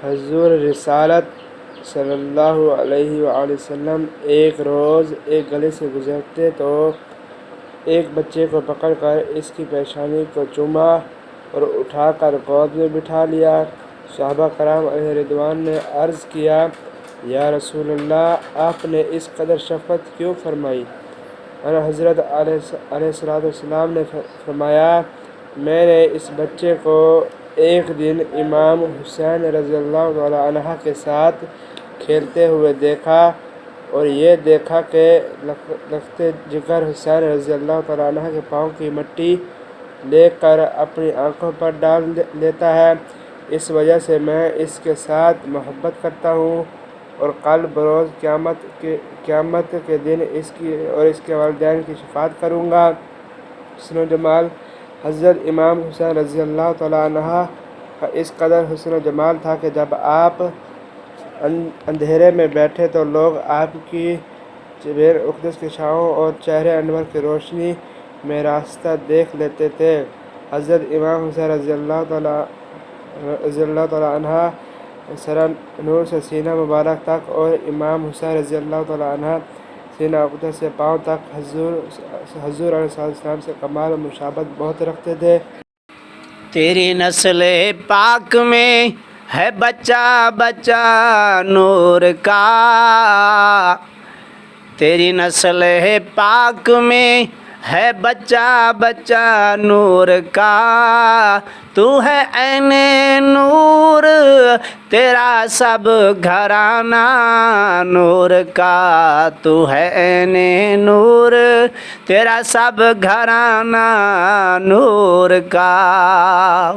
حضور رسالت صلی اللہ علیہ وآلہ وسلم ایک روز ایک گلی سے گزرتے تو ایک بچے کو پکڑ کر اس کی پیشانی کو چوما اور اٹھا کر گود میں بٹھا لیا۔ صحابہ کرام علیہ رضوان نے عرض کیا، یا رسول اللہ، آپ نے اس قدر شفقت کیوں فرمائی؟ حضرت علیہ السلام نے فرمایا، میں نے اس بچے کو ایک دن امام حسین رضی اللہ عنہ کے ساتھ کھیلتے ہوئے دیکھا اور یہ دیکھا کہ لخت جگر حسین رضی اللہ عنہ کے پاؤں کی مٹی لے کر اپنی آنکھوں پر ڈال لیتا ہے، اس وجہ سے میں اس کے ساتھ محبت کرتا ہوں اور کل بروز قیامت کے دن اس کی اور اس کے والدین کی شفاعت کروں گا۔ حسن و جمال حضرت امام حسین رضی اللہ تعالیٰ عنہ کا اس قدر حسن و جمال تھا کہ جب آپ اندھیرے میں بیٹھے تو لوگ آپ کی جبین اقدس کی چھاؤں اور چہرے انور کی روشنی میں راستہ دیکھ لیتے تھے۔ حضرت امام حسین رضی اللہ تعالیٰ عنہ سرہ نور سے سینہ مبارک تک اور امام حسین رضی اللہ تعالیٰ عنہ سینہ اقدس سے پاؤں تک حضور علیہ السلام سے کمال و مشابہت بہت رکھتے تھے۔ تیری نسل پاک میں ہے بچہ بچہ نور کا، تیری نسل پاک میں ہے بچہ بچہ نور کا، تو ہے عین نور تیرا سب گھرانہ نور کا، تو ہے عین نور تیرا سب گھرانہ نور کا۔